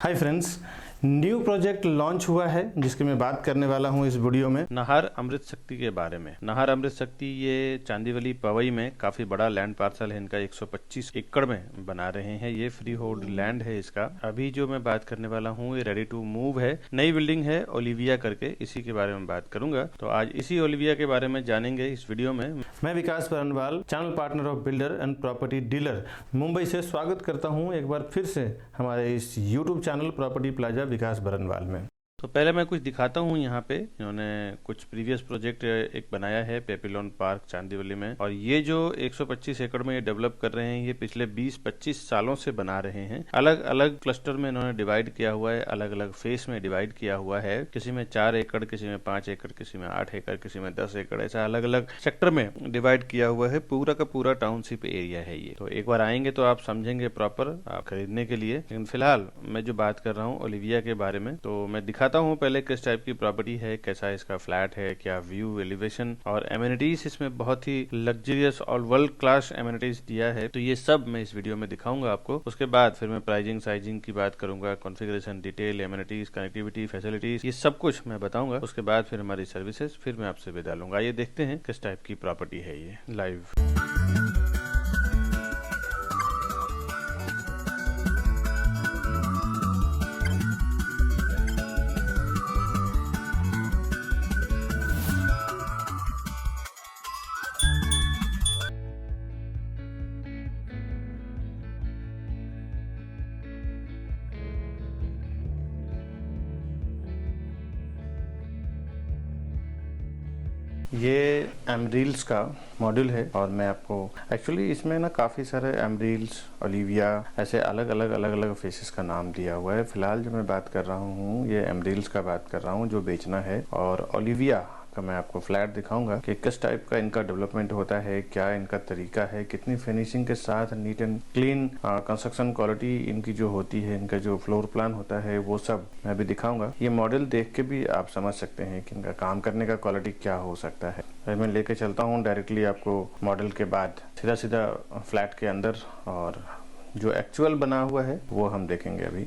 Hi friends, new project launch हुआ है जिसकी मैं बात करने वाला हूं इस वीडियो में। नाहर अमृत शक्ति के बारे में। नाहर अमृत शक्ति ये चांदीवली पवई में काफी बड़ा लैंड पार्सल है इनका, 125 एकड़ में बना रहे हैं। ये फ्री होल्ड लैंड है इसका। अभी जो मैं बात करने वाला हूँ ये रेडी टू मूव है, नई बिल्डिंग है ओलिविया करके, इसी के बारे में बात करूंगा। तो आज इसी ओलिविया के बारे में जानेंगे इस वीडियो में। मैं Vikas Barnwal, channel partner of builder and property dealer, Mumbai से स्वागत करता हूं एक बार फिर से हमारे इस यूट्यूब चैनल प्रॉपर्टी प्लाजा विकास बरनवाल में। तो पहले मैं कुछ दिखाता हूँ। यहाँ पे इन्होंने कुछ प्रीवियस प्रोजेक्ट एक बनाया है पेपिलोन पार्क चांदीवली में, और ये जो 125 एकड़ में ये डेवलप कर रहे हैं ये पिछले 20-25 सालों से बना रहे हैं। अलग अलग क्लस्टर में इन्होंने डिवाइड किया हुआ है, अलग अलग फेस में डिवाइड किया हुआ है। किसी में 4 एकड़, किसी में 5 एकड़, किसी में 8 एकड़, किसी में 10 एकड़, ऐसा अलग अलग सेक्टर में डिवाइड किया हुआ है। पूरा का पूरा टाउनशिप एरिया है ये। तो एक बार आएंगे तो आप समझेंगे प्रॉपर आप खरीदने के लिए। लेकिन फिलहाल मैं जो बात कर रहा हूँ ओलिविया के बारे में, तो मैं दिखाता हूँ पहले किस टाइप की प्रॉपर्टी है, कैसा इसका फ्लैट है, क्या व्यू, एलिवेशन और एमिनिटीज इसमें बहुत ही लग्जरियस और वर्ल्ड क्लास एमिनिटीज दिया है। तो ये सब मैं इस वीडियो में दिखाऊंगा आपको। उसके बाद फिर मैं प्राइसिंग साइजिंग की बात करूंगा, configuration, detail, amenities, connectivity, facilities, ये सब कुछ मैं बताऊंगा। उसके बाद फिर हमारी सर्विसेज, फिर मैं आपसे विदा लूंगा। ये देखते हैं किस टाइप की प्रॉपर्टी है ये लाइव। ये एमरील्स का मॉड्यूल है और मैं आपको एक्चुअली इसमें ना काफ़ी सारे एमरील्स, ओलिविया, ऐसे अलग अलग फेसेस का नाम दिया हुआ है। फिलहाल जो मैं बात कर रहा हूँ ये एमरील्स का बात कर रहा हूँ जो बेचना है, और ओलिविया का मैं आपको फ्लैट दिखाऊंगा कि किस टाइप का इनका डेवलपमेंट होता है, क्या इनका तरीका है, कितनी फिनिशिंग के साथ neat and clean construction quality इनकी जो होती है, इनका जो फ्लोर प्लान होता है, वो सब मैं भी दिखाऊंगा। ये मॉडल देख के भी आप समझ सकते हैं कि इनका काम करने का क्वालिटी क्या हो सकता है। मैं लेके चलता हूँ डायरेक्टली आपको मॉडल के बाद सीधा फ्लैट के अंदर, और जो एक्चुअल बना हुआ है वो हम देखेंगे अभी।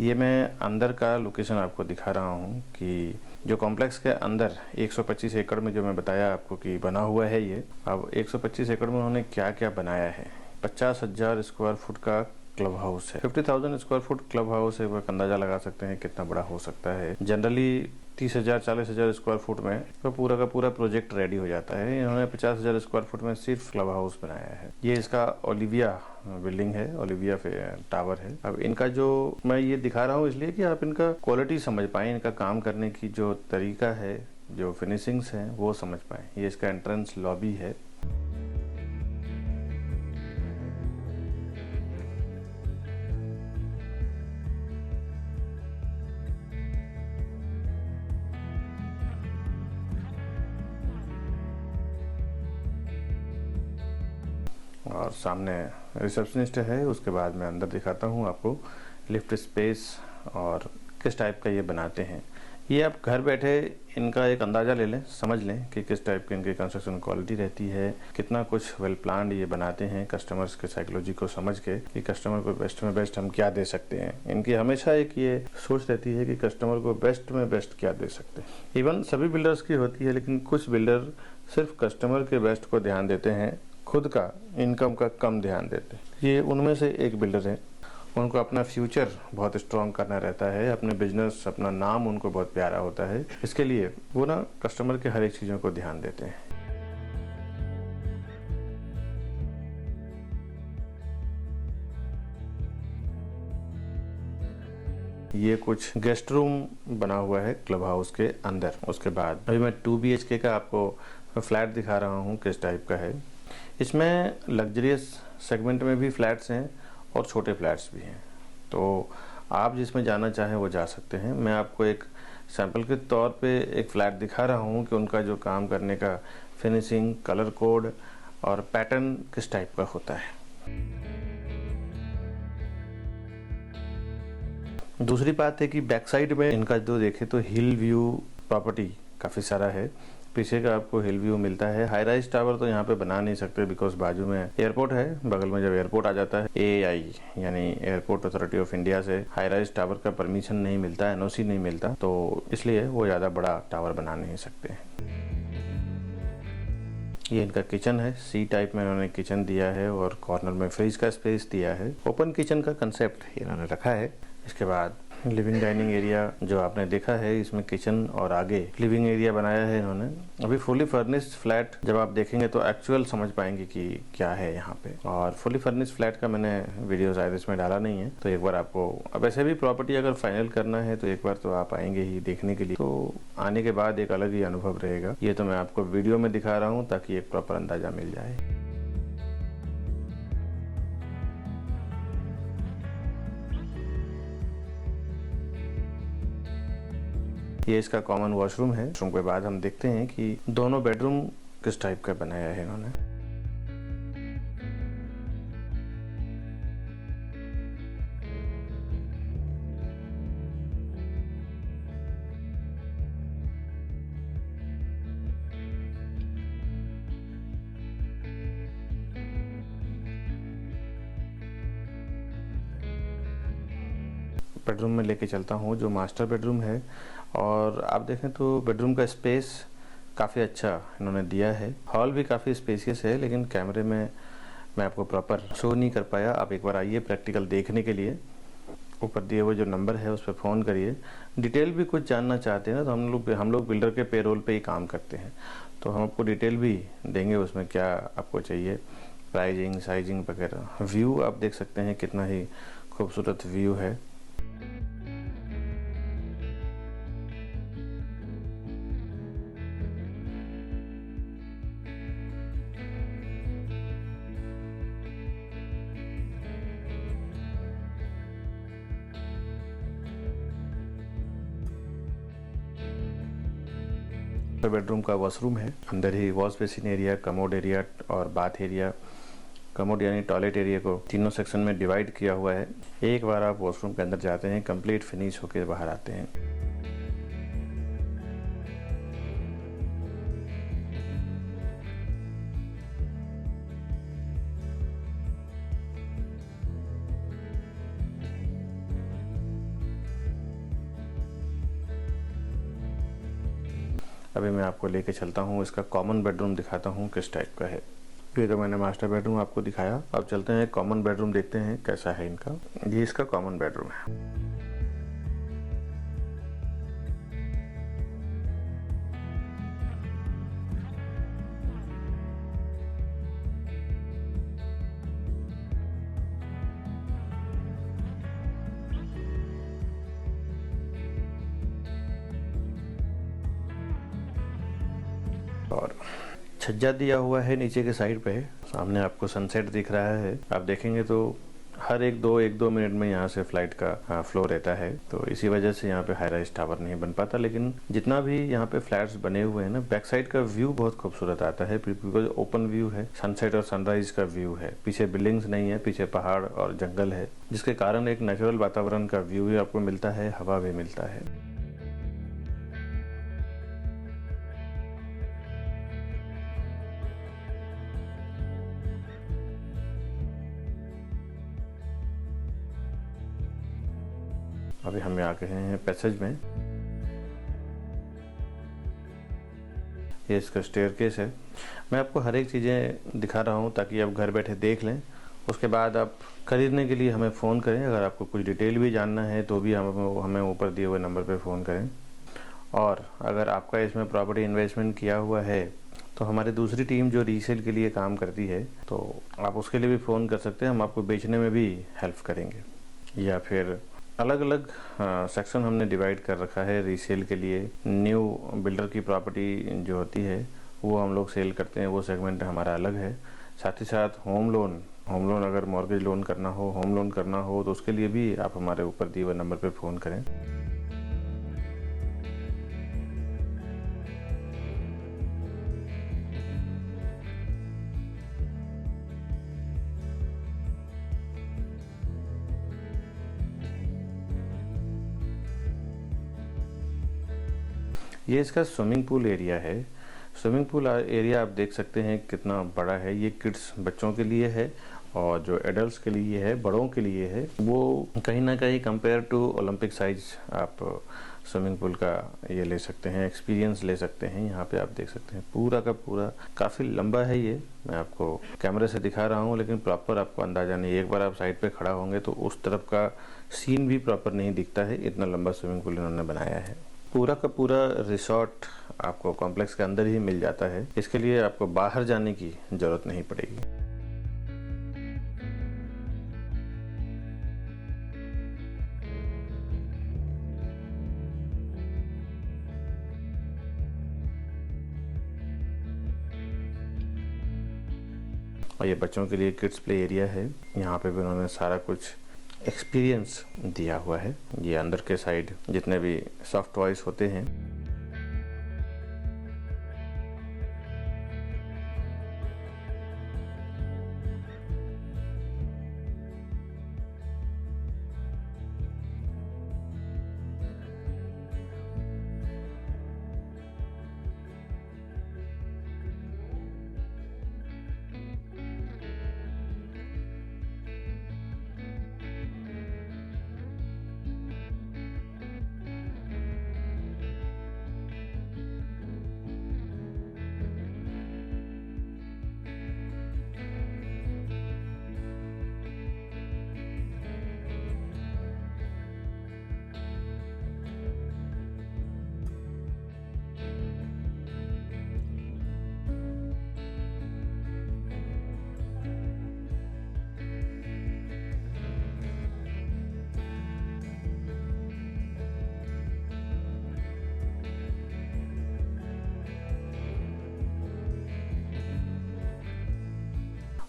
ये मैं अंदर का लोकेशन आपको दिखा रहा हूँ कि जो कॉम्प्लेक्स के अंदर 125 एकड़ में जो मैं बताया आपको कि बना हुआ है ये। अब 125 एकड़ में उन्होंने क्या क्या बनाया है। 50,000 स्क्वायर फुट का क्लब हाउस है, 50,000 स्क्वायर फुट क्लब हाउस है। वो एक अंदाजा लगा सकते हैं कितना बड़ा हो सकता है। जनरली 30,000-40,000 स्क्वायर फुट में तो पूरा का पूरा प्रोजेक्ट रेडी हो जाता है। इन्होंने 50,000 स्क्वायर फुट में सिर्फ क्लब हाउस बनाया है। ये इसका ओलिविया बिल्डिंग है, ओलिविया टावर है। अब इनका जो मैं ये दिखा रहा हूँ इसलिए कि आप इनका क्वालिटी समझ पाएं, इनका काम करने की जो तरीका है, जो फिनिशिंग्स हैं वो समझ पाएं। ये इसका एंट्रेंस लॉबी है। और सामने रिसेप्शनिस्ट है। उसके बाद मैं अंदर दिखाता हूँ आपको लिफ्ट स्पेस और किस टाइप का ये बनाते हैं। ये आप घर बैठे इनका एक अंदाज़ा ले लें, समझ लें कि किस टाइप की इनकी कंस्ट्रक्शन क्वालिटी रहती है, कितना कुछ वेल प्लान्ड ये बनाते हैं कस्टमर्स के साइकोलॉजी को समझ के कि कस्टमर को बेस्ट में बेस्ट हम क्या दे सकते हैं। इनकी हमेशा एक ये सोच रहती है कि कस्टमर को बेस्ट में बेस्ट क्या दे सकते हैं। इवन सभी बिल्डर्स की होती है, लेकिन कुछ बिल्डर सिर्फ कस्टमर के बेस्ट को ध्यान देते हैं, खुद का इनकम का कम ध्यान देते हैं। ये उनमें से एक बिल्डर है। उनको अपना फ्यूचर बहुत स्ट्रॉन्ग करना रहता है, अपने बिजनेस, अपना नाम उनको बहुत प्यारा होता है। इसके लिए वो ना कस्टमर के हर एक चीज़ों को ध्यान देते हैं। ये कुछ गेस्ट रूम बना हुआ है क्लब हाउस के अंदर। उसके बाद अभी मैं 2 BHK का आपको फ्लैट दिखा रहा हूँ किस टाइप का है। इसमें लग्जरियस सेगमेंट में भी फ्लैट्स हैं और छोटे फ्लैट्स भी हैं, तो आप जिसमें जाना चाहें वो जा सकते हैं। मैं आपको एक सैंपल के तौर पे एक फ्लैट दिखा रहा हूँ कि उनका जो काम करने का फिनिशिंग, कलर कोड और पैटर्न किस टाइप का होता है। दूसरी बात है कि बैक साइड में इनका जो देखें तो हिल व्यू प्रॉपर्टी काफ़ी सारा है। पीछे का आपको हिल व्यू मिलता है। हाई राइज टावर तो यहाँ पे बना नहीं सकते बिकॉज बाजू में एयरपोर्ट है। बगल में जब एयरपोर्ट आ जाता है एआई यानी एयरपोर्ट अथॉरिटी ऑफ इंडिया से हाई राइज टावर का परमिशन नहीं मिलता, एनओसी नहीं मिलता, तो इसलिए वो ज़्यादा बड़ा टावर बना नहीं सकते। ये इनका किचन है। सी टाइप में इन्होंने किचन दिया है और कॉर्नर में फ्रिज का स्पेस दिया है। ओपन किचन का कंसेप्ट इन्होंने रखा है। इसके बाद लिविंग डाइनिंग एरिया जो आपने देखा है, इसमें किचन और आगे लिविंग एरिया बनाया है इन्होंने। अभी फुली फर्निश्ड फ्लैट जब आप देखेंगे तो एक्चुअल समझ पाएंगे कि क्या है यहाँ पे। और फुली फर्निश्ड फ्लैट का मैंने वीडियो शायद इसमें डाला नहीं है, तो एक बार आपको, अब ऐसे भी प्रॉपर्टी अगर फाइनल करना है तो एक बार तो आप आएंगे ही देखने के लिए, तो आने के बाद एक अलग ही अनुभव रहेगा। ये तो मैं आपको वीडियो में दिखा रहा हूँ ताकि एक प्रॉपर अंदाजा मिल जाए। ये इसका कॉमन वॉशरूम है। वॉशरूम के बाद हम देखते हैं कि दोनों बेडरूम किस टाइप का बनाया है इन्होंने। बेडरूम में लेके चलता हूँ जो मास्टर बेडरूम है, और आप देखें तो बेडरूम का स्पेस काफ़ी अच्छा इन्होंने दिया है। हॉल भी काफ़ी स्पेसियस है, लेकिन कैमरे में मैं आपको प्रॉपर शो नहीं कर पाया। आप एक बार आइए प्रैक्टिकल देखने के लिए। ऊपर दिए हुए जो नंबर है उस पर फ़ोन करिए। डिटेल भी कुछ जानना चाहते हैं ना, तो हम लोग बिल्डर के पेरोल पे ही काम करते हैं, तो हम आपको डिटेल भी देंगे उसमें क्या आपको चाहिए, प्राइजिंग, साइजिंग वगैरह। व्यू आप देख सकते हैं कितना ही खूबसूरत व्यू है। बेडरूम का वॉशरूम है। अंदर ही wash basin area, commode area और बाथ एरिया। कमोड यानी टॉयलेट एरिया को तीनों सेक्शन में डिवाइड किया हुआ है। एक बार आप वॉशरूम के अंदर जाते हैं, कंप्लीट फिनिश होकर बाहर आते हैं। अभी मैं आपको लेके चलता हूँ, इसका कॉमन बेडरूम दिखाता हूँ किस टाइप का है। ये तो मैंने मास्टर बेडरूम आपको दिखाया। अब चलते हैं कॉमन बेडरूम, देखते हैं कैसा है इनका। ये इसका कॉमन बेडरूम है। और छज्जा दिया हुआ है नीचे के साइड पे। सामने आपको सनसेट दिख रहा है। आप देखेंगे तो हर एक दो मिनट में यहाँ से फ्लाइट का फ्लो रहता है, तो इसी वजह से यहाँ पे हाई राइज टावर नहीं बन पाता। लेकिन जितना भी यहाँ पे फ्लैट्स बने हुए हैं ना, बैक साइड का व्यू बहुत खूबसूरत आता है, बिकॉज ओपन व्यू है, सनसेट और सनराइज का व्यू है। पीछे बिल्डिंग्स नहीं है, पीछे पहाड़ और जंगल है, जिसके कारण एक नेचुरल वातावरण का व्यू भी आपको मिलता है, हवा भी मिलता है। अभी हम आ गए हैं पैसेज में। ये इसका स्टेयरकेस है। मैं आपको हर एक चीज़ें दिखा रहा हूँ ताकि आप घर बैठे देख लें। उसके बाद आप खरीदने के लिए हमें फ़ोन करें। अगर आपको कुछ डिटेल भी जानना है तो भी हमें ऊपर दिए हुए नंबर पे फ़ोन करें। और अगर आपका इसमें प्रॉपर्टी इन्वेस्टमेंट किया हुआ है तो हमारी दूसरी टीम जो रीसेल के लिए काम करती है, तो आप उसके लिए भी फ़ोन कर सकते हैं। हम आपको बेचने में भी हेल्प करेंगे। या फिर अलग अलग सेक्शन हमने डिवाइड कर रखा है रीसेल के लिए। न्यू बिल्डर की प्रॉपर्टी जो होती है वो हम लोग सेल करते हैं, वो सेगमेंट हमारा अलग है। साथ ही साथ होम लोन अगर मॉर्गेज लोन करना हो, होम लोन करना हो, तो उसके लिए भी आप हमारे ऊपर दिए हुए नंबर पे फ़ोन करें। ये इसका स्विमिंग पूल एरिया है। स्विमिंग पूल एरिया आप देख सकते हैं कितना बड़ा है। ये किड्स बच्चों के लिए है और जो एडल्ट्स के लिए है, बड़ों के लिए है, वो कहीं ना कहीं कंपेयर टू ओलंपिक साइज आप स्विमिंग पूल का ये ले सकते हैं, एक्सपीरियंस ले सकते हैं। यहाँ पे आप देख सकते हैं पूरा का पूरा काफ़ी लंबा है ये। मैं आपको कैमरे से दिखा रहा हूँ लेकिन प्रॉपर आपको अंदाज़ा नहीं, एक बार आप साइड पे खड़ा होंगे तो उस तरफ का सीन भी प्रॉपर नहीं दिखता है, इतना लंबा स्विमिंग पूल इन्होंने बनाया है। पूरा का पूरा रिसोर्ट आपको कॉम्प्लेक्स के अंदर ही मिल जाता है, इसके लिए आपको बाहर जाने की ज़रूरत नहीं पड़ेगी। और ये बच्चों के लिए किड्स प्ले एरिया है। यहाँ पे भी उन्होंने सारा कुछ एक्सपीरियंस दिया हुआ है। ये अंदर के साइड जितने भी सॉफ्ट टॉयज होते हैं,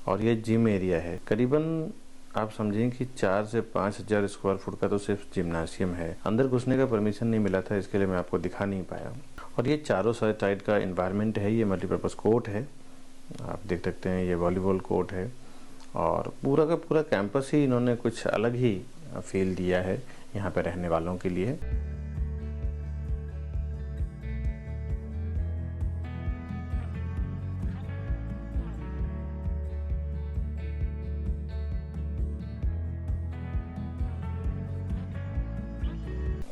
और ये जिम एरिया है। करीबन आप समझें कि 4 से 5 हज़ार स्क्वायर फुट का तो सिर्फ जिम्नासियम है। अंदर घुसने का परमिशन नहीं मिला था, इसके लिए मैं आपको दिखा नहीं पाया। और ये चारों साइड का इन्वायरमेंट है। ये मल्टीपर्पज़ कोर्ट है, आप देख सकते हैं। ये वॉलीबॉल कोर्ट है और पूरा का पूरा कैंपस ही इन्होंने कुछ अलग ही फील दिया है यहाँ पे रहने वालों के लिए।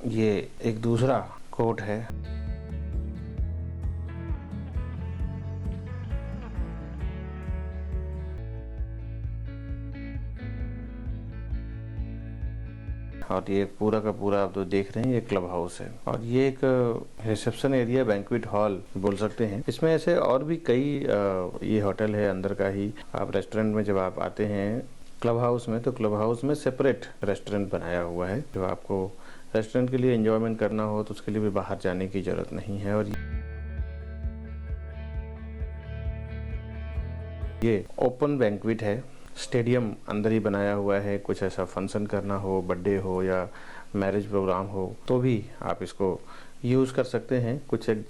ये एक दूसरा कोर्ट है। और ये पूरा का पूरा आप तो देख रहे हैं, ये क्लब हाउस है। और ये एक रिसेप्शन एरिया, बैंक्वेट हॉल बोल सकते हैं। इसमें ऐसे और भी कई ये होटल है अंदर का ही। आप रेस्टोरेंट में जब आप आते हैं क्लब हाउस में, तो क्लब हाउस में सेपरेट रेस्टोरेंट बनाया हुआ है। जो आपको रेस्टोरेंट के लिए एंजॉयमेंट करना हो तो उसके लिए भी बाहर जाने की ज़रूरत नहीं है। और ये ओपन बैंक्वेट है, स्टेडियम अंदर ही बनाया हुआ है। कुछ ऐसा फंक्शन करना हो, बर्थडे हो या मैरिज प्रोग्राम हो तो भी आप इसको यूज़ कर सकते हैं। कुछ एक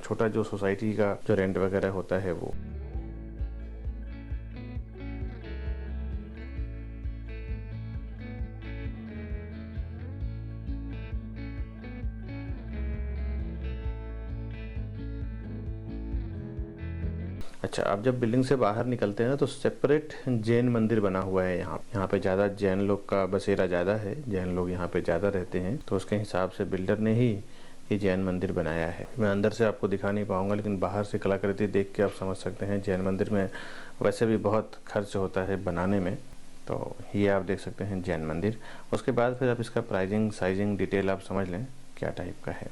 छोटा जो सोसाइटी का जो रेंट वगैरह होता है वो। अच्छा, आप जब बिल्डिंग से बाहर निकलते हैं ना तो सेपरेट जैन मंदिर बना हुआ है यहाँ पे ज़्यादा जैन लोग का बसेरा ज़्यादा है, जैन लोग यहाँ पे ज़्यादा रहते हैं, तो उसके हिसाब से बिल्डर ने ही ये जैन मंदिर बनाया है। मैं अंदर से आपको दिखा नहीं पाऊंगा, लेकिन बाहर से कलाकृति देख के आप समझ सकते हैं। जैन मंदिर में वैसे भी बहुत खर्च होता है बनाने में, तो ये आप देख सकते हैं जैन मंदिर। उसके बाद फिर आप इसका प्राइसिंग, साइजिंग, डिटेल आप समझ लें क्या टाइप का है।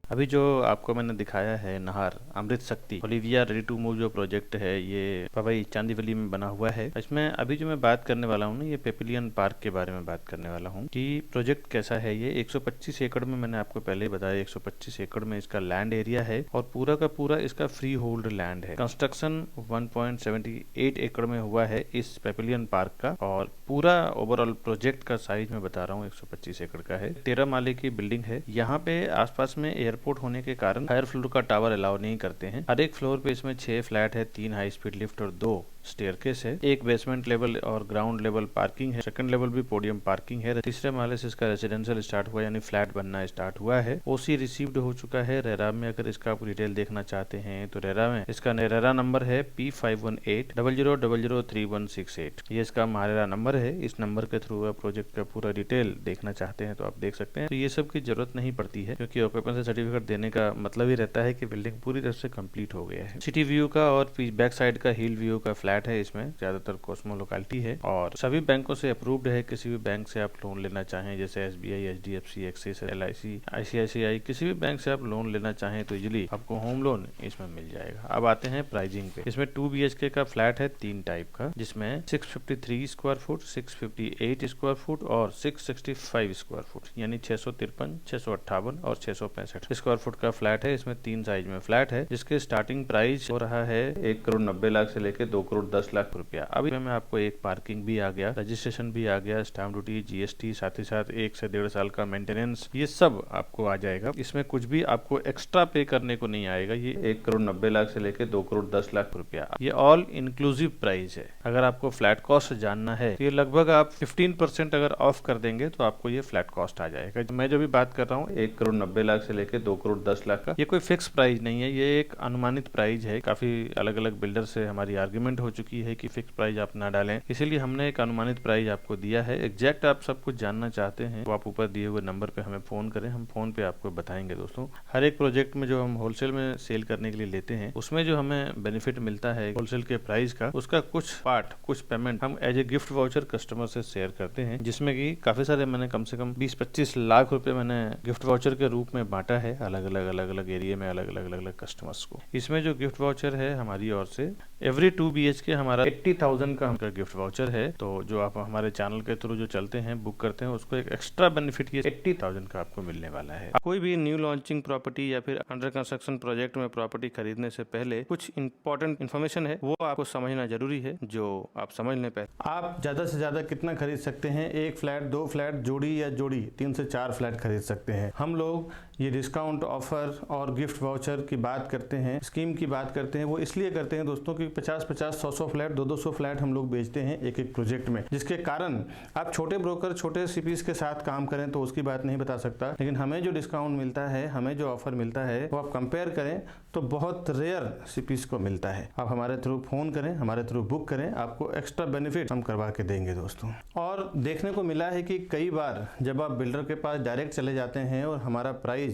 अभी जो आपको मैंने दिखाया है नहर अमृत शक्ति ओलिविया रेडी टू मूव जो प्रोजेक्ट है, ये पवई चांदीवली में बना हुआ है। इसमें अभी जो मैं बात करने वाला हूँ ना, ये पेपिलियन पार्क के बारे में बात करने वाला हूँ कि प्रोजेक्ट कैसा है। ये 125 एकड़ में, मैंने आपको पहले ही बताया, 125 एकड़ में इसका लैंड एरिया है और पूरा का पूरा इसका फ्री होल्ड लैंड है। कंस्ट्रक्शन 1.78 एकड़ में हुआ है इस पेपिलियन पार्क का, और पूरा ओवरऑल प्रोजेक्ट का साइज मैं बता रहा हूँ 125 एकड़ का है। 13 माले की बिल्डिंग है। यहाँ पे आसपास में एयरपोर्ट होने के कारण हायर फ्लोर का टावर अलाउ नहीं करते हैं। हर एक फ्लोर पे इसमें 6 फ्लैट है, 3 हाई स्पीड लिफ्ट और 2 स्टेयरकेस है, एक बेसमेंट लेवल और ग्राउंड लेवल पार्किंग है, सेकंड लेवल भी पोडियम पार्किंग है, तीसरे माले से इसका रेजिडेंशियल स्टार्ट हुआ यानी फ्लैट बनना स्टार्ट हुआ है। ओसी रिसीव्ड हो चुका है। रेरा में अगर इसका आप डिटेल देखना चाहते हैं तो रेरा में इसका रेरा नंबर है P5180003168। ये इसका महारेरा नंबर है। इस नंबर के थ्रू आप प्रोजेक्ट का पूरा डिटेल देखना चाहते हैं तो आप देख सकते हैं। तो ये सब की जरूरत नहीं पड़ती है क्योंकि ऑक्यूपेंसी सर्टिफिकेट देने का मतलब ही रहता है कि बिल्डिंग पूरी तरह से कंप्लीट हो गया है। सिटी व्यू का और बैक साइड का हिल व्यू का फ्लैट है। इसमें ज्यादातर कोस्मो लोकेलिटी है और सभी बैंकों से अप्रूव्ड है। किसी भी बैंक से आप लोन लेना चाहें जैसे SBI, HDFC, axis, LIC, ICICI, किसी भी बैंक से आप लोन लेना चाहें तो इजिली आपको होम लोन इसमें मिल जाएगा। अब आते हैं प्राइसिंग पे। इसमें 2 BHK का फ्लैट है 3 टाइप का, जिसमें 653 स्क्वायर फुट, 658 स्क्वायर फुट और 665 स्क्वायर फुट यानी 653, 658 और 665 स्क्वायर फुट का फ्लैट है। इसमें 3 साइज में फ्लैट है जिसके स्टार्टिंग प्राइस हो रहा है 1,90,00,000 से लेके 2,10,00,000 रुपया। अभी में आपको एक पार्किंग भी आ गया, रजिस्ट्रेशन भी आ गया, स्टाम्प ड्यूटी, GST, साथ ही साथ 1 से 1.5 साल का मेंटेनेंस, ये सब आपको आ जाएगा। इसमें कुछ भी आपको एक्स्ट्रा पे करने को नहीं आएगा। ये 1,90,00,000 से लेके 2,10,00,000 रुपया, ये ऑल इंक्लूसिव प्राइस है। अगर आपको फ्लैट कॉस्ट जानना है तो ये लगभग आप 15% अगर ऑफ कर देंगे तो आपको ये फ्लैट कॉस्ट आ जाएगा। मैं जो भी बात कर रहा हूँ 1,90,00,000 से लेके 2,10,00,000 का, ये कोई फिक्स प्राइस नहीं है, ये एक अनुमानित प्राइस है। काफी अलग अलग बिल्डर से हमारी आर्ग्यूमेंट हो चुकी है कि फिक्स प्राइस आप ना डालें, इसीलिए हमने एक अनुमानित प्राइस आपको दिया है। एग्जैक्ट आप सब कुछ जानना चाहते हैं तो आप ऊपर दिए हुए नंबर पे हमें फोन करें, हम फोन पे आपको बताएंगे। दोस्तों, हर एक प्रोजेक्ट में जो हम होलसेल में सेल करने के लिए लेते हैं उसमें जो हमें बेनिफिट मिलता है होलसेल के प्राइस का, उसका कुछ पार्ट, कुछ पेमेंट हम as a gift voucher customer से शेयर करते हैं, जिसमें कि काफी सारे मैंने कम से कम 20-25 लाख रुपए मैंने गिफ्ट वाउचर के रूप में बांटा है अलग अलग एरिया में अलग अलग कस्टमर्स को। इसमें जो गिफ्ट वाउचर है हमारी ओर से एवरी 2 BHK हमारा 80,000 का हमका गिफ्ट वाउचर है। तो जो आप हमारे चैनल के थ्रू जो चलते हैं, बुक करते हैं, उसको एक एक्स्ट्रा बेनिफिट ये 80,000 का आपको मिलने वाला है। कोई भी न्यू लॉन्चिंग प्रॉपर्टी या फिर अंडर कंस्ट्रक्शन प्रोजेक्ट में प्रॉपर्टी खरीदने से पहले कुछ इंपॉर्टेंट इन्फॉर्मेशन है वो आपको समझना जरूरी है, जो आप समझ लें। पहले आप ज़्यादा से ज़्यादा कितना खरीद सकते हैं? 1 फ्लैट, 2 फ्लैट, जोड़ी या जोड़ी 3 से 4 फ्लैट खरीद सकते हैं। हम लोग ये डिस्काउंट ऑफर और गिफ्ट वाउचर की बात करते हैं, स्कीम की बात करते हैं, वो इसलिए करते हैं दोस्तों कि 50-50, 100-100 फ्लैट, 200-200 फ्लैट हम लोग बेचते हैं एक प्रोजेक्ट में, जिसके कारण आप छोटे ब्रोकर, छोटे CPs के साथ काम करें तो उसकी बात नहीं बता सकता, लेकिन हमें जो डिस्काउंट मिलता है, हमें जो ऑफर मिलता है वो आप कंपेयर करें तो बहुत रेयर CPs को मिलता है। आप हमारे थ्रू फोन करें, हमारे थ्रू बुक करें, आपको एक्स्ट्रा बेनिफिट हम करवा के देंगे दोस्तों। और देखने को मिला है कि कई बार जब आप बिल्डर के पास डायरेक्ट चले जाते हैं और हमारा प्राइस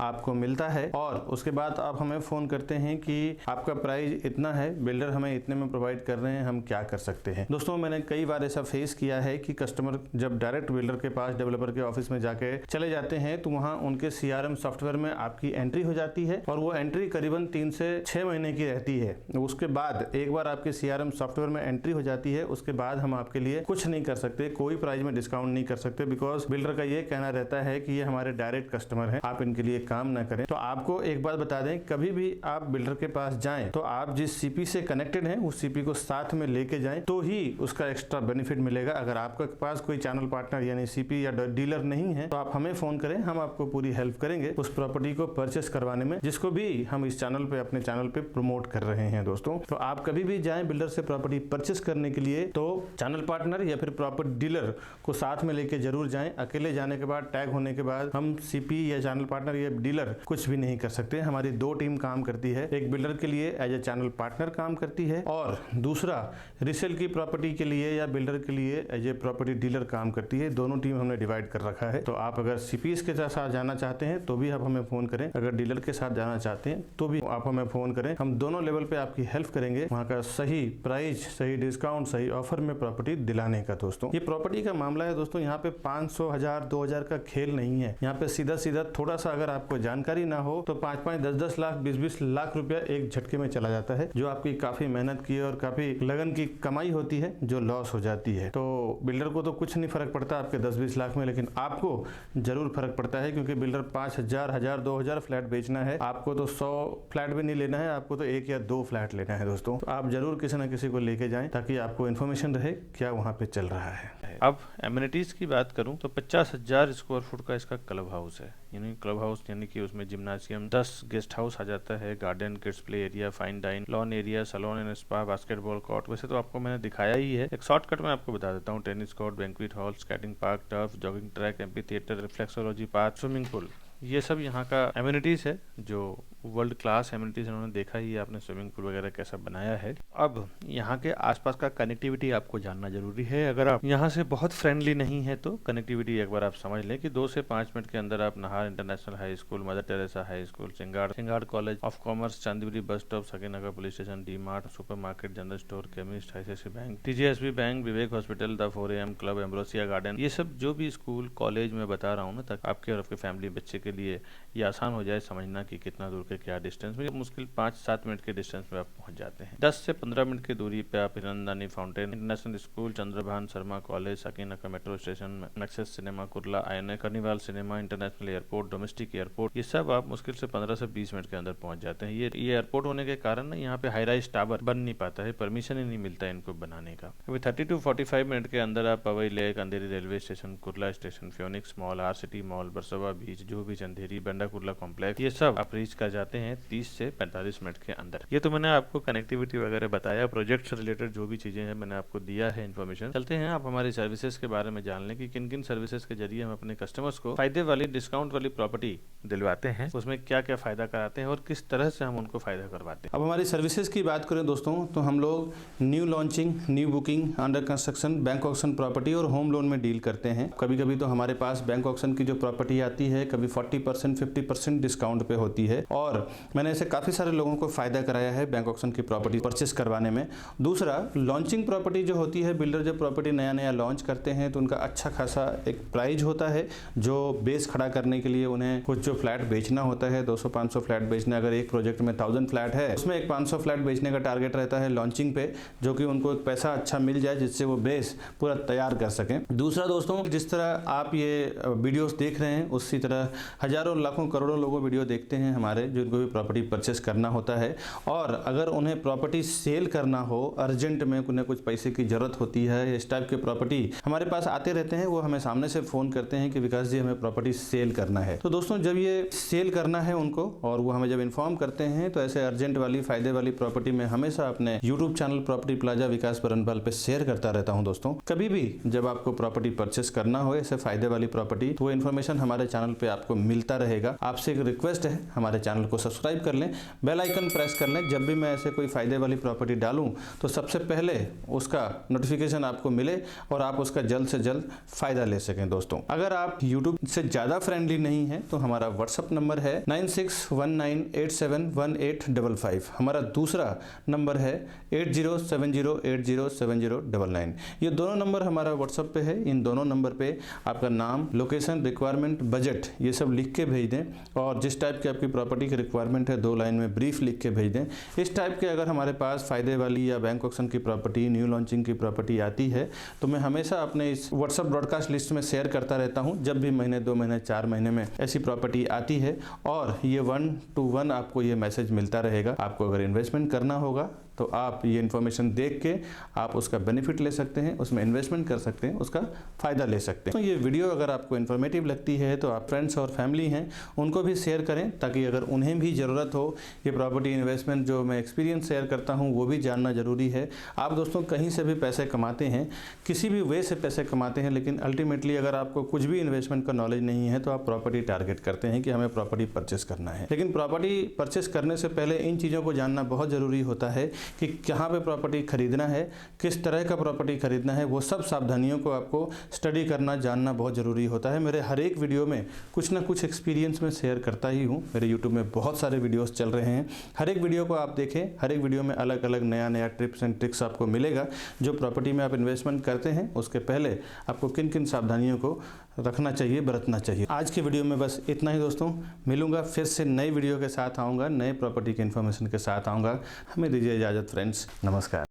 आपको मिलता है और उसके बाद आप हमें फोन करते हैं कि आपका प्राइस इतना है, बिल्डर हमें इतने में प्रोवाइड कर रहे हैं, हम क्या कर सकते हैं। दोस्तों, मैंने कई बार ऐसा फेस किया है कि कस्टमर जब डायरेक्ट बिल्डर के पास, डेवलपर के ऑफिस में जाके चले जाते हैं तो वहां उनके CRM सॉफ्टवेयर में आपकी एंट्री हो जाती है और वो एंट्री करीबन 3 से 6 महीने की रहती है। उसके बाद एक बार आपके CRM सॉफ्टवेयर में एंट्री हो जाती है, उसके बाद हम आपके लिए कुछ नहीं कर सकते, कोई प्राइस में डिस्काउंट नहीं कर सकते, बिकॉज बिल्डर का ये कहना रहता है कि ये हमारे डायरेक्ट कस्टमर है, आप इनके लिए काम ना करें। तो आपको एक बात बता दें, कभी भी आप बिल्डर के पास जाएं तो आप जिस CP से कनेक्टेड हैं उस CP को साथ में लेके जाएं तो ही उसका एक्स्ट्रा बेनिफिट मिलेगा। अगर आपके पास कोई चैनल पार्टनर यानी CP या डीलर नहीं है तो आप हमें फोन करें, हम आपको पूरी हेल्प करेंगे उस प्रॉपर्टी को परचेस करवाने में, जिसको भी हम इस चैनल पे, अपने चैनल पे प्रमोट कर रहे हैं दोस्तों। तो आप कभी भी जाएं बिल्डर से प्रॉपर्टी परचेस करने के लिए तो चैनल पार्टनर या फिर प्रॉपर्टी डीलर को साथ में लेके जरूर जाएं। अकेले जाने के बाद, टैग होने के बाद हम CP या चैनल पार्टनर या डीलर कुछ भी नहीं कर सकते। हमारी 2 टीम काम करती है, एक बिल्डर के लिए एज ए चैनल पार्टनर काम करती है और दूसरा रीसेल की प्रॉपर्टी के लिए या बिल्डर के लिए एज ए प्रॉपर्टी डीलर काम करती है। दोनों टीम हमने डिवाइड कर रखा है। तो आप अगर CPs के साथ जाना चाहते हैं तो भी आप हमें फोन करें, अगर डीलर के साथ जाना चाहते हैं तो भी आप हमें फोन करें, हम दोनों लेवल पे आपकी हेल्प करेंगे, वहाँ का सही प्राइस, सही डिस्काउंट, सही ऑफर में प्रॉपर्टी दिलाने का। दोस्तों, ये प्रॉपर्टी का मामला है दोस्तों, यहाँ पे 500, 1000, 2000 का खेल नहीं है। यहाँ पे सीधा सीधा थोड़ा सा अगर आपको जानकारी ना हो तो 5-5, 10-10 लाख, 20-20 लाख रुपया एक झटके में चला जाता है, जो आपकी काफी मेहनत की और काफी लगन की कमाई होती है, जो लॉस हो जाती है। तो बिल्डर को तो कुछ नहीं फर्क पड़ता आपके 10-20 लाख में, लेकिन आपको जरूर फर्क पड़ता है, क्योंकि बिल्डर 5,000, 1000, 2000 फ्लैट बेचना है, आपको तो 100 फ्लैट भी नहीं लेना है, आपको तो 1 या 2 फ्लैट लेना है दोस्तों। तो आप जरूर किसी न किसी को लेके जाएं ताकि आपको इन्फॉर्मेशन रहे क्या वहाँ पे चल रहा है। अब एमिनिटीज की बात करूं तो 50,000 स्क्वायर फुट का इसका क्लब हाउस है, यानी क्लब हाउस यानी कि उसमें जिम्नाजियम, 10 गेस्ट हाउस आ जाता है, garden, kids play area, fine dine, lawn area, salon and spa, basketball court, वैसे तो आपको मैंने दिखाया ही है। एक शॉर्टकट में आपको बता देता हूँ। Tennis court, banquet hall, skating park, turf, jogging track, amphi theatre, reflexology park, swimming pool, ये सब यहाँ का एम्यूनिटीज़ है जो वर्ल्ड क्लास एम्यूनिटीज़ उन्होंने देखा ही है। आपने स्विमिंग पूल वगैरह कैसा बनाया है। अब यहाँ के आसपास का कनेक्टिविटी आपको जानना जरूरी है। अगर आप यहाँ से बहुत फ्रेंडली नहीं है तो कनेक्टिविटी एक बार आप समझ लें कि 2 से 5 मिनट के अंदर आप Nahar international high school, Mother Teresa high school, Sinhgad college of commerce, Chandivali bus stop, Sakinagar police station, D mart, supermarket, general store, chemist, ICICI bank, TJSB bank, Vivek hospital, the 4AM club, Ambrosia garden, ये सब जो भी school college में बता रहा हूँ ना, ताकि आपके और आपके फैमिली बच्चे के लिए ये आसान हो जाए समझना कि कितना दूर के क्या डिस्टेंस में, मुश्किल 5-7 मिनट के डिस्टेंस में आप पहुंच जाते हैं। 10 से 15 मिनट की दूरी पे आप Hiranandani fountain, international school, Chandrabhan Sharma college, Sakinagar metro station, Maxus cinema, Kurla INA, carnival cinema, international airport, domestic airport, ये सब आप मुश्किल से 15 से 20 मिनट के अंदर पहुंच जाते हैं। ये एयरपोर्ट होने के कारण ना यहाँ पे हाई राइज टावर बन नहीं पाता है, परमिशन ही नहीं मिलता है इनको बनाने का। अभी 30 to 45 मिनट के अंदर आप Powai lake, Andheri railway station, Kurla station, Phoenix mall, RCT mall, Versova beach, जो बीच, अंधेरी, बंडा कुर्ला कॉम्प्लेक्स, ये सब आप रीच कर जाते हैं 30 से 45 मिनट के अंदर। ये तो मैंने आपको कनेक्टिविटी वगैरह बताया, प्रोजेक्ट से रिलेटेड जो भी चीजें हैं मैंने आपको दिया है इन्फॉर्मेशन। चलते हैं आप हमारी सर्विसेज के बारे में जान लें कि किन किन सर्विसेज के जरिए हम अपने कस्टमर्स को फायदे वाली, डिस्काउंट वाली प्रॉपर्टी दिलवाते हैं, उसमें क्या क्या फायदा कराते हैं और किस तरह से हम उनको फायदा करवाते हैं। अब हमारी सर्विसेज की बात करें दोस्तों, तो हम लोग new launching, new booking, under construction, bank auction property और होम लोन में डील करते हैं। कभी कभी तो हमारे पास बैंक ऑक्शन की जो प्रॉपर्टी आती है कभी 40%, 50% डिस्काउंट पे होती है, और मैंने ऐसे काफ़ी सारे लोगों को फ़ायदा कराया है बैंक ऑक्शन की प्रॉपर्टी परचेस करवाने में। दूसरा, लॉन्चिंग प्रॉपर्टी जो होती है, बिल्डर जब प्रॉपर्टी नया नया लॉन्च करते हैं तो उनका अच्छा खासा एक प्राइज होता है जो बेस खड़ा करने के लिए उन्हें कुछ जो फ्लैट बेचना होता है, 200-500 फ्लैट बेचना। अगर एक प्रोजेक्ट में 1000 फ्लैट है, उसमें एक 500 फ्लैट बेचने का टारगेट रहता है लॉन्चिंग पे, जो कि उनको एक पैसा अच्छा मिल जाए जिससे वो बेस पूरा तैयार कर सकें। दूसरा दोस्तों, जिस तरह आप ये वीडियोस देख रहे हैं उसी तरह हजारों, लाखों, करोड़ों लोगों वीडियो देखते हैं हमारे, जिनको भी प्रॉपर्टी परचेस करना होता है, और अगर उन्हें प्रॉपर्टी सेल करना हो, अर्जेंट में उन्हें कुछ पैसे की जरूरत होती है, इस टाइप के प्रॉपर्टी हमारे पास आते रहते हैं। वो हमें सामने से फोन करते हैं कि विकास जी हमें प्रॉपर्टी सेल करना है। तो दोस्तों, जब ये सेल करना है उनको और वो हमें जब इन्फॉर्म करते हैं, तो ऐसे अर्जेंट वाली, फायदे वाली प्रॉपर्टी में हमेशा अपने यूट्यूब चैनल प्रॉपर्टी प्लाजा विकास बरनपाल पे शेयर करता रहता हूं। दोस्तों, कभी भी जब आपको प्रॉपर्टी परचेस करना हो ऐसे फायदे वाली प्रॉपर्टी, तो वो इन्फॉर्मेशन हमारे चैनल पे आपको मिलता रहेगा। आपसे एक रिक्वेस्ट है, हमारे चैनल को सब्सक्राइब कर लें, बेल आइकन प्रेस कर लें। जब भी मैं ऐसे कोई फायदे वाली प्रॉपर्टी डालूं तो सबसे पहले उसका नोटिफिकेशन आपको मिले और आप उसका जल्द से जल्द फायदा ले सकें। दोस्तों, अगर आप यूट्यूब से ज्यादा फ्रेंडली नहीं है तो हमारा व्हाट्सएप नंबर है 9619871855। हमारा दूसरा नंबर है 8070807099। ये दोनों नंबर हमारा व्हाट्सएप पे है। इन दोनों नंबर पे आपका नाम, लोकेशन, रिक्वायरमेंट, बजट, ये सब लिख के भेज दें, और जिस टाइप की आपकी प्रॉपर्टी की रिक्वायरमेंट है 2 लाइन में ब्रीफ लिख के भेज दें। इस टाइप के अगर हमारे पास फायदे वाली या बैंक ऑक्शन की प्रॉपर्टी, न्यू लॉन्चिंग की प्रॉपर्टी आती है तो मैं हमेशा अपने इस व्हाट्सएप ब्रॉडकास्ट लिस्ट में शेयर करता रहता हूं। जब भी महीने, 2 महीने, 4 महीने में ऐसी प्रॉपर्टी आती है, और ये 1 to 1 आपको ये मैसेज मिलता रहेगा। आपको अगर इन्वेस्टमेंट करना होगा तो आप ये इन्फॉर्मेशन देख के आप उसका बेनिफिट ले सकते हैं, उसमें इन्वेस्टमेंट कर सकते हैं, उसका फायदा ले सकते हैं। तो ये वीडियो अगर आपको इन्फॉर्मेटिव लगती है तो आप फ्रेंड्स और फैमिली हैं उनको भी शेयर करें, ताकि अगर उन्हें भी ज़रूरत हो, ये प्रॉपर्टी इन्वेस्टमेंट जो मैं एक्सपीरियंस शेयर करता हूँ वो भी जानना जरूरी है। आप दोस्तों कहीं से भी पैसे कमाते हैं, किसी भी वे से पैसे कमाते हैं, लेकिन अल्टीमेटली अगर आपको कुछ भी इन्वेस्टमेंट का नॉलेज नहीं है तो आप प्रॉपर्टी टारगेट करते हैं कि हमें प्रॉपर्टी परचेस करना है। लेकिन प्रॉपर्टी परचेस करने से पहले इन चीज़ों को जानना बहुत ज़रूरी होता है कि कहाँ पे प्रॉपर्टी खरीदना है, किस तरह का प्रॉपर्टी खरीदना है, वो सब सावधानियों को आपको स्टडी करना, जानना बहुत ज़रूरी होता है। मेरे हर एक वीडियो में कुछ ना कुछ एक्सपीरियंस में शेयर करता ही हूँ। मेरे यूट्यूब में बहुत सारे वीडियोस चल रहे हैं, हर एक वीडियो को आप देखें। हर एक वीडियो में अलग अलग नया नया टिप्स एंड ट्रिक्स आपको मिलेगा। जो प्रॉपर्टी में आप इन्वेस्टमेंट करते हैं उसके पहले आपको किन किन सावधानियों को रखना चाहिए, बरतना चाहिए। आज के वीडियो में बस इतना ही दोस्तों। मिलूंगा फिर से नई वीडियो के साथ, आऊँगा नए प्रॉपर्टी के इन्फॉर्मेशन के साथ आऊँगा। हमें दीजिए इजाज़त फ्रेंड्स, नमस्कार।